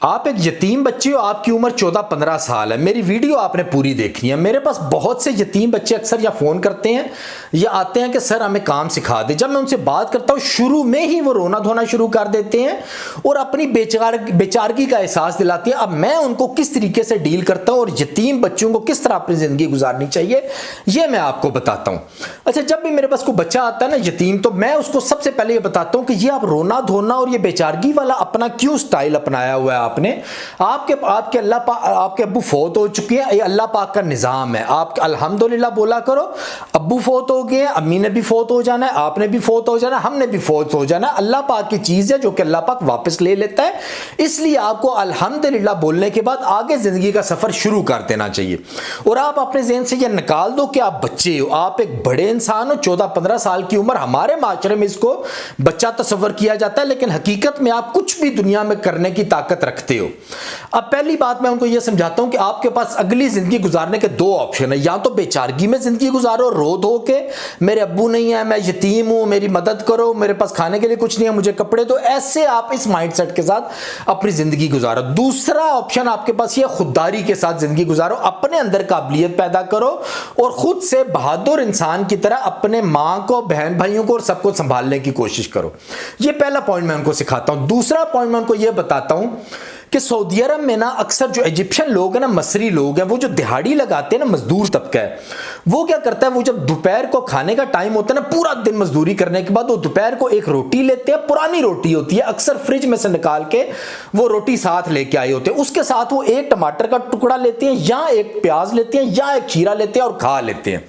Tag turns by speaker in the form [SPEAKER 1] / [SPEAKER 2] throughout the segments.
[SPEAKER 1] آپ ایک یتیم بچے ہو, آپ کی عمر 14-15 سال ہے. میری ویڈیو آپ نے پوری دیکھنی ہے. میرے پاس بہت سے یتیم بچے اکثر یا فون کرتے ہیں یا آتے ہیں کہ سر ہمیں کام سکھا دیں. جب میں ان سے بات کرتا ہوں شروع میں ہی وہ رونا دھونا شروع کر دیتے ہیں اور اپنی بیچارگی کا احساس دلاتے ہیں. اب میں ان کو کس طریقے سے ڈیل کرتا ہوں اور یتیم بچوں کو کس طرح اپنی زندگی گزارنی چاہیے یہ میں آپ کو بتاتا ہوں. اچھا, جب بھی میرے پاس کوئی بچہ آتا ہے نا یتیم, تو میں اس کو سب سے پہلے یہ بتاتا ہوں کہ یہ آپ رونا دھونا اور یہ بیچارگی والا اپنا کیوں سٹائل اپنایا ہوا ہے. آپ نے آپ کے اللہ پاک, آپ کے ابو فوت ہو چکے ہیں, یہ اللہ پاک کا نظام ہے. آپ الحمدللہ بولا کرو, ابو فوت ہو گئے ہیں, امی نے بھی فوت ہو جانا ہے, آپ نے بھی فوت ہو جانا ہے, ہم نے بھی فوت ہو جانا ہے. اللہ پاک کی چیز ہے جو کہ اللہ پاک واپس لے لیتا ہے. اس لیے آپ کو الحمدللہ بولنے کے بعد آگے زندگی کا سفر شروع کر دینا چاہیے. اور آپ اپنے ذہن سے یہ نکال دو کہ آپ بچے ہو, آپ ایک بڑے انسان ہو. 14-15 سال کی عمر, ہمارے معاشرے میں اس کو بچہ تصور کیا جاتا ہے, لیکن حقیقت میں آپ کچھ بھی دنیا میں کرنے کی طاقت رکھتے ہو. اب پہلی بات میں ان کو یہ سمجھاتا ہوں کہ آپ کے پاس اگلی زندگی گزارنے کے 2 آپشن ہیں. یا تو بیچارگی میں زندگی گزارو, رو دھو کے میرے ابو نہیں ہے, میں یتیم ہوں, میری مدد کرو, میرے پاس کھانے کے لیے کچھ نہیں ہے, مجھے کپڑے دو. ایسے آپ اس مائنڈ سیٹ کے ساتھ اپنی زندگی گزارو. دوسرا آپشن آپ کے پاس یہ خودداری کے ساتھ زندگی گزارو, اپنے اندر قابلیت پیدا کرو اور خود سے بہادر انسان کی طرح اپنے ماں کو, بہن بھائیوں کو اور سب کو سنبھالنے کی کوشش کرو. یہ پہلا پوائنٹ میں ان کو سکھاتا ہوں. دوسرا پوائنٹ میں ان کو یہ بتاتا ہوں کہ سعودی عرب میں نا اکثر جو ایجپشن لوگ ہیں نا, مصری لوگ ہیں, وہ جو دہاڑی لگاتے ہیں نا, مزدور طبقہ ہے, وہ کیا کرتا ہے, وہ جب دوپہر کو کھانے کا ٹائم ہوتا ہے نا, پورا دن مزدوری کرنے کے بعد وہ دوپہر کو ایک روٹی لیتے ہیں, پرانی روٹی ہوتی ہے, اکثر فریج میں سے نکال کے وہ روٹی ساتھ لے کے آئے ہوتے ہیں. اس کے ساتھ وہ ایک ٹماٹر کا ٹکڑا لیتے ہیں یا ایک پیاز لیتے ہیں یا ایک کھیرا لیتے ہیں اور کھا لیتے ہیں.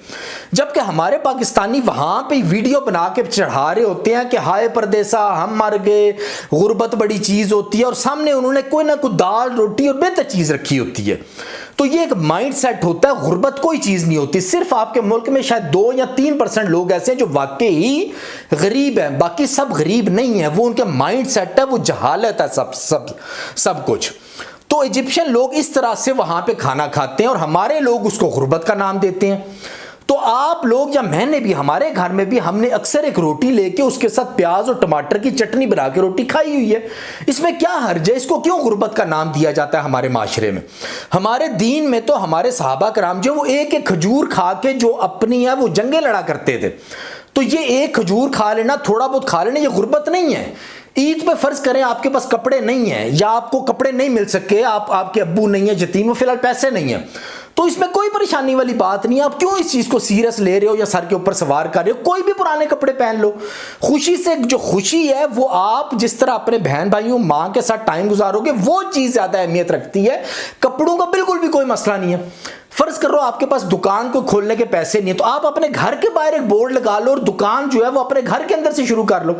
[SPEAKER 1] جبکہ ہمارے پاکستانی وہاں پہ ویڈیو بنا کے چڑھا رہے ہوتے ہیں کہ ہائے پردیسا ہم مر گئے, غربت بڑی چیز ہوتی ہے, اور سامنے انہوں نے کوئی نہ کوئی دال روٹی اور بہتر چیز رکھی ہوتی ہے. تو یہ ایک مائنڈ سیٹ ہوتا ہے, غربت کوئی چیز نہیں ہوتی. صرف آپ کے ملک میں شاید 2 یا 3% لوگ ایسے ہیں جو واقعی غریب ہیں, باقی سب غریب نہیں ہیں. وہ ان کے مائنڈ سیٹ ہے, وہ جہالت ہے سب کچھ. تو ایجپشن لوگ اس طرح سے وہاں پہ کھانا کھاتے ہیں اور ہمارے لوگ اس کو غربت کا نام دیتے ہیں. تو آپ لوگ یا میں نے بھی, ہمارے گھر میں بھی ہم نے اکثر ایک روٹی لے کے اس کے ساتھ پیاز اور ٹماٹر کی چٹنی بنا کے روٹی کھائی ہوئی ہے. اس میں کیا حرج ہے, اس کو کیوں غربت کا نام دیا جاتا ہے ہمارے معاشرے میں؟ ہمارے دین میں تو ہمارے صحابہ کرام جو وہ ایک کھجور کھا کے جو اپنی ہے وہ جنگیں لڑا کرتے تھے. تو یہ ایک کھجور کھا لینا, تھوڑا بہت کھا لینا, یہ غربت نہیں ہے. عید پہ فرض کریں آپ کے پاس کپڑے نہیں ہیں یا آپ کو کپڑے نہیں مل سکے, آپ کے ابو نہیں ہیں, یتیم, فی الحال پیسے نہیں ہیں, تو اس میں کوئی پریشانی والی بات نہیں ہے. آپ کیوں اس چیز کو سیریس لے رہے ہو یا سر کے اوپر سوار کر رہے ہو؟ کوئی بھی پرانے کپڑے پہن لو. خوشی سے جو خوشی ہے وہ آپ جس طرح اپنے بہن بھائیوں, ماں کے ساتھ ٹائم گزارو گے, وہ چیز زیادہ اہمیت رکھتی ہے. کپڑوں کا بالکل بھی کوئی مسئلہ نہیں ہے. فرض کرو آپ کے پاس دکان کو کھولنے کے پیسے نہیں ہیں, تو آپ اپنے گھر کے باہر ایک بورڈ لگا لو اور دکان جو ہے وہ اپنے گھر کے اندر سے شروع کر لو.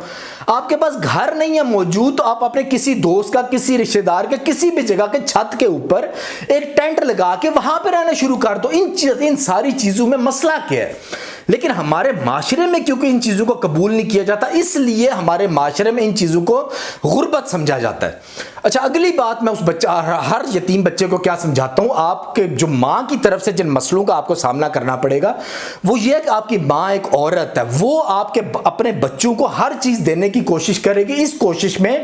[SPEAKER 1] آپ کے پاس گھر نہیں ہے موجود, تو آپ اپنے کسی دوست کا, کسی رشتہ دار کے, کسی بھی جگہ کے چھت کے اوپر ایک ٹینٹ لگا کے وہاں پہ رہنا شروع کر دو. ان ساری چیزوں میں مسئلہ کیا ہے؟ لیکن ہمارے معاشرے میں کیونکہ ان چیزوں کو قبول نہیں کیا جاتا, اس لیے ہمارے معاشرے میں ان چیزوں کو غربت سمجھا جاتا ہے. اچھا, اگلی بات میں اس ہر یتیم بچے کو کیا سمجھاتا ہوں, آپ کے جو ماں کی طرف سے جن مسئلوں کا آپ کو سامنا کرنا پڑے گا وہ یہ ہے کہ آپ کی ماں ایک عورت ہے, وہ آپ کے اپنے بچوں کو ہر چیز دینے کی کوشش کرے گی. اس کوشش میں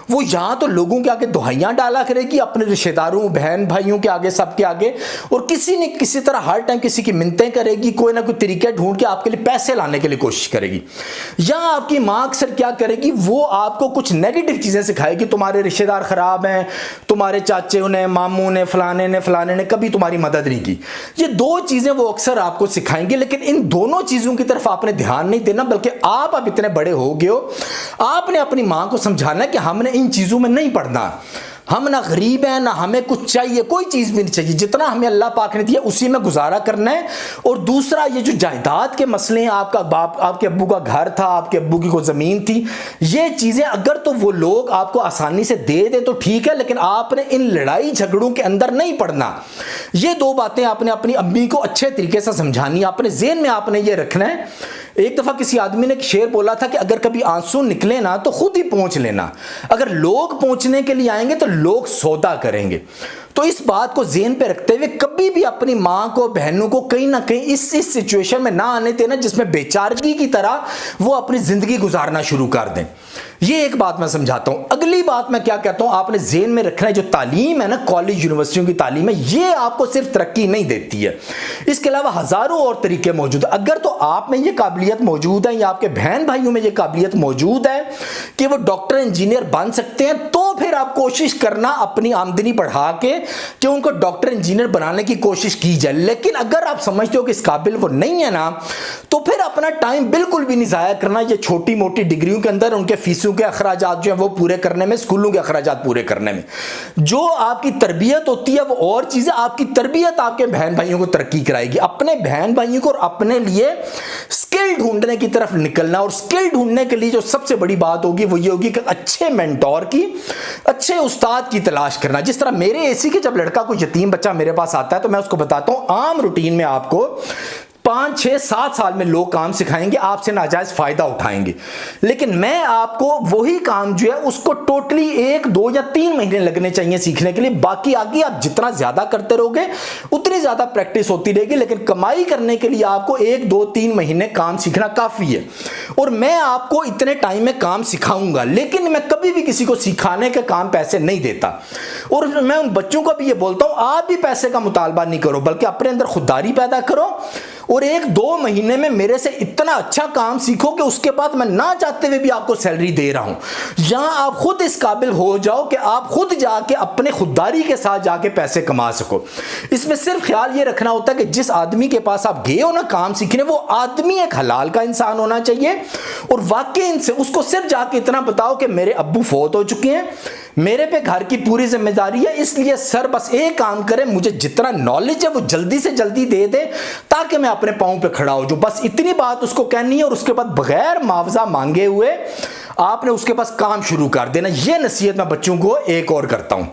[SPEAKER 1] وہ یہاں تو لوگوں کے آگے دہائیاں ڈالا کرے گی, اپنے رشتہ داروں, بہن بھائیوں کے آگے, سب کے آگے, اور کسی نہ کسی طرح ہر ٹائم کسی کی منتیں کرے گی, کوئی نہ کوئی طریقے ڈھونڈ کے آپ کے لیے پیسے لانے کے لیے کوشش کرے گی. یا آپ کی ماں اکثر کیا کرے گی, وہ آپ کو کچھ نیگیٹو چیزیں سکھائے گی, تمہارے رشتہ دار خراب ہیں, تمہارے چاچے نے, ماموں نے, فلانے نے کبھی تمہاری مدد نہیں کی. یہ 2 چیزیں وہ اکثر آپ کو سکھائیں گے, لیکن ان دونوں چیزوں کی طرف آپ نے دھیان نہیں دینا, بلکہ آپ اب اتنے بڑے ہو گئے ہو, آپ نے اپنی ماں کو سمجھانا ہے کہ ہم نے ان چیزوں میں نہیں پڑنا. ہم نہ غریب ہیں, نہ ہمیں کچھ چاہیے, کوئی چیز بھی نہیں چاہیے, جتنا ہمیں اللہ پاک نے دیا اسی میں گزارا کرنا ہے. اور دوسرا یہ جو جائیداد کے مسئلے ہیں, آپ کا باپ, آپ کے ابو کا گھر تھا, آپ کے ابو کی کوئی زمین تھی, یہ چیزیں اگر تو وہ لوگ آپ کو آسانی سے دے دیں تو ٹھیک ہے, لیکن آپ نے ان لڑائی جھگڑوں کے اندر نہیں پڑنا. یہ 2 باتیں آپ نے اپنی امی کو اچھے طریقے سے سمجھانی, اپنے ذہن میں آپ نے یہ رکھنا ہے. ایک دفعہ کسی آدمی نے ایک شعر بولا تھا کہ اگر کبھی آنسو نکلے نا تو خود ہی پہنچ لینا, اگر لوگ پہنچنے کے لیے آئیں گے تو لوگ سودا کریں گے. تو اس بات کو ذہن پہ رکھتے ہوئے کبھی بھی اپنی ماں کو, بہنوں کو کہیں نہ کہیں اس سچویشن میں نہ آنے دینا جس میں بیچارگی کی طرح وہ اپنی زندگی گزارنا شروع کر دیں. یہ ایک بات میں سمجھاتا ہوں. اگلی بات میں کیا کہتا ہوں, آپ نے ذہن میں رکھنا ہے جو تعلیم ہے نا, کالج یونیورسٹیوں کی تعلیم ہے, یہ آپ کو صرف ترقی نہیں دیتی ہے, اس کے علاوہ ہزاروں اور طریقے موجود ہیں. اگر تو آپ میں یہ قابلیت موجود ہے یا آپ کے بہن بھائیوں میں یہ قابلیت موجود ہے کہ وہ ڈاکٹر انجینئر بن سکتے ہیں, تو پھر آپ کوشش کرنا اپنی آمدنی بڑھا کے کہ ان کو ڈاکٹر انجینئر بنانے کی کوشش کی جائے. لیکن اگر آپ سمجھتے ہو کہ اس قابل وہ نہیں ہے نا, تو پھر اپنا ٹائم بالکل بھی نہیں ضائع کرنا یہ چھوٹی موٹی ڈگریوں کے اندر ان کے فیسوں کے اخراجات جو ہیں وہ پورے کرنے میں, اسکولوں کے اخراجات پورے کرنے میں. جو آپ کی تربیت ہوتی ہے وہ اور چیزیں, آپ کی تربیت آپ کے بہن بھائیوں کو ترقی کرائے گی. اپنے بہن بھائیوں کو اور اپنے لیے سکل ڈھونڈنے کی طرف نکلنا, اور سکل ڈھونڈنے کے لیے جو سب سے بڑی بات ہوگی وہ یہ ہوگی کہ اچھے مینٹور کی, اچھے استاد کی تلاش کرنا. جس طرح میرے ایسی کہ جب لڑکا کوئی یتیم بچہ میرے پاس آتا ہے تو میں اس کو بتاتا ہوں عام روٹین میں آپ کو 5, 6, 7 سال میں لوگ کام سکھائیں گے, آپ سے ناجائز فائدہ اٹھائیں گے. لیکن میں آپ کو وہی کام جو ہے اس کو ٹوٹلی 1, 2 یا 3 مہینے لگنے چاہیے سیکھنے کے لیے. باقی آگے آپ جتنا زیادہ کرتے رہو گے اتنی زیادہ پریکٹس ہوتی رہے گی. لیکن کمائی کرنے کے لیے آپ کو 1, 2, 3 مہینے کام سیکھنا کافی ہے. اور میں آپ کو اتنے ٹائم میں کام سکھاؤں گا, لیکن میں کبھی بھی کسی کو سکھانے کے کام پیسے نہیں دیتا. اور میں ان بچوں کو بھی یہ بولتا ہوں آپ بھی پیسے کا مطالبہ نہیں کرو, بلکہ اپنے اندر خودداری پیدا کرو اور 1, 2 مہینے میں میرے سے اتنا اچھا کام سیکھو کہ اس کے بعد میں نہ چاہتے ہوئے بھی آپ کو سیلری دے رہا ہوں. یہاں آپ خود اس قابل ہو جاؤ کہ آپ خود جا کے اپنے خودداری کے ساتھ جا کے پیسے کما سکو. اس میں صرف خیال یہ رکھنا ہوتا ہے کہ جس آدمی کے پاس آپ گئے ہو نا کام سیکھنے, وہ آدمی ایک حلال کا انسان ہونا چاہیے, اور واقعی ان سے اس کو صرف جا کے اتنا بتاؤ کہ میرے ابو فوت ہو چکے ہیں, میرے پہ گھر کی پوری ذمہ داری ہے, اس لیے سر بس ایک کام کرے, مجھے جتنا نالج ہے وہ جلدی سے جلدی دے دے تاکہ میں اپنے پاؤں پہ کھڑا ہو جاؤں. بس اتنی بات اس کو کہنی ہے, اور اس کے بعد بغیر معاوضہ مانگے ہوئے آپ نے اس کے پاس کام شروع کر دینا. یہ نصیحت میں بچوں کو ایک اور کرتا ہوں.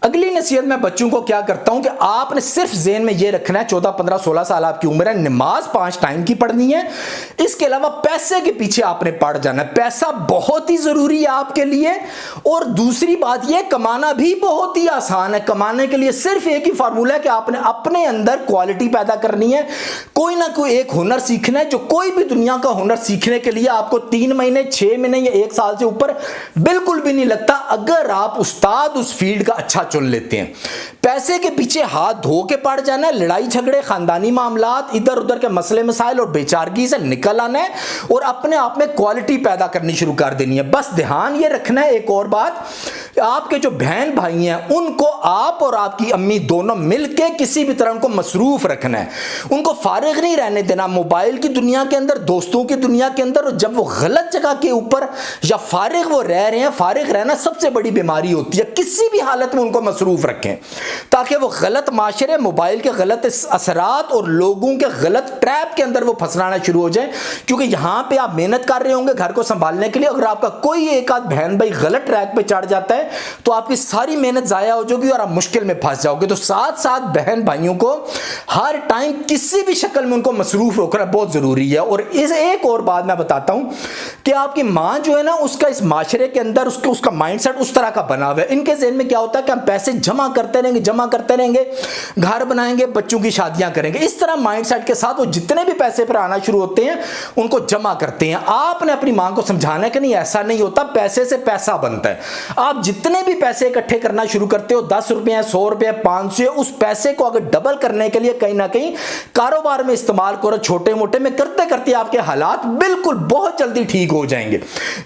[SPEAKER 1] اگلی نصیحت میں بچوں کو کیا کرتا ہوں کہ آپ نے صرف ذہن میں یہ رکھنا ہے 14, 15, 16 سال آپ کی عمر ہے, نماز 5 ٹائم کی پڑھنی ہے. اس کے علاوہ پیسے کے پیچھے آپ نے پڑ جانا ہے. پیسہ بہت ہی ضروری ہے آپ کے لیے, اور دوسری بات یہ کمانا بھی بہت ہی آسان ہے. کمانے کے لیے صرف ایک ہی فارمولہ ہے کہ آپ نے اپنے اندر کوالٹی پیدا کرنی ہے, کوئی نہ کوئی ایک ہنر سیکھنا ہے. جو کوئی بھی دنیا کا ہنر سیکھنے کے لیے آپ کو 3 مہینے, 6 مہینے یا 1 سال سے اوپر بالکل بھی نہیں لگتا, اگر آپ استاد اس فیلڈ کا اچھا چن لیتے ہیں. پیسے کے پیچھے ہاتھ دھو کے پڑ جانا ہے, لڑائی جھگڑے, خاندانی معاملات, ادھر ادھر کے مسئلے مسائل اور بیچارگی سے نکل آنا ہے, اور اپنے آپ میں کوالٹی پیدا کرنی شروع کر دینی ہے. بس دھیان یہ رکھنا ہے ایک اور بات, آپ کے جو بہن بھائی ہیں ان کو آپ اور آپ کی امی دونوں مل کے کسی بھی طرح ان کو مصروف رکھنا ہے, ان کو فارغ نہیں رہنے دینا موبائل کی دنیا کے اندر, دوستوں کی دنیا کے اندر. اور جب وہ غلط جگہ کے اوپر یا فارغ وہ رہ رہے ہیں, فارغ رہنا سب سے بڑی بیماری ہوتی ہے, کسی بھی حالت میں ان کو مصروف رکھیں تاکہ وہ غلط معاشرے, موبائل کے غلط اثرات اور لوگوں کے غلط ٹریپ کے اندر وہ پھنسنا شروع ہو جائیں. کیونکہ یہاں پہ آپ محنت کر رہے ہوں گے گھر کو سنبھالنے کے لیے, اگر آپ کا کوئی ایک آدھ بہن بھائی غلط ٹریک پہ چڑھ جاتا ہے تو آپ کی ساری محنت ضائع ہو جائے گی اور آپ مشکل میں پھنس جاؤ گے. تو ساتھ ساتھ بہن بھائیوں کو ہر ٹائم کسی بھی شکل میں ان کو مصروف رکھنا بہت ضروری ہے. اور اس ایک اور بات میں بتاتا ہوں کہ آپ کی ماں جو ہے نا, اس کا اس معاشرے کے اندر اس کا مائنڈ سیٹ اس طرح کا بنا ہوا ہے. ان کے ذہن میں کیا ہوتا ہے کہ ہم پیسے جمع کرتے رہیں گے, گھر بنائیں گے, بچوں کی شادیاں کریں گے. اس طرح مائنڈ سیٹ کے ساتھ وہ جتنے بھی پیسے پر آنا شروع ہوتے ہیں ان کو جمع کرتے ہیں. آپ نے اپنی ماں کو سمجھانا ہے کہ نہیں, ایسا نہیں ہوتا, پیسے سے پیسہ بنتا ہے. آپ جتنے بھی پیسے اکٹھے کرنا شروع کرتے ہو, 10 روپے, 100 روپے, 500, اس پیسے کو اگر ڈبل کرنے کے لیے کہیں نہ کہیں کاروبار میں استعمال کرو, چھوٹے موٹے میں کرتے کرتے آپ کے حالات بالکل بہت جلدی ٹھیک ہو جائیں گے.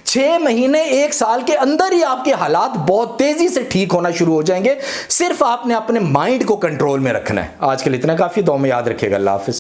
[SPEAKER 1] 6 مہینے, 1 سال کے اندر ہی آپ کے حالات بہت تیزی سے ٹھیک ہونا شروع ہو جائیں گے. صرف آپ نے اپنے مائنڈ کو کنٹرول میں رکھنا ہے. آج کے لیے اتنا کافی, دعا میں یاد رکھیے گا. اللہ حافظ.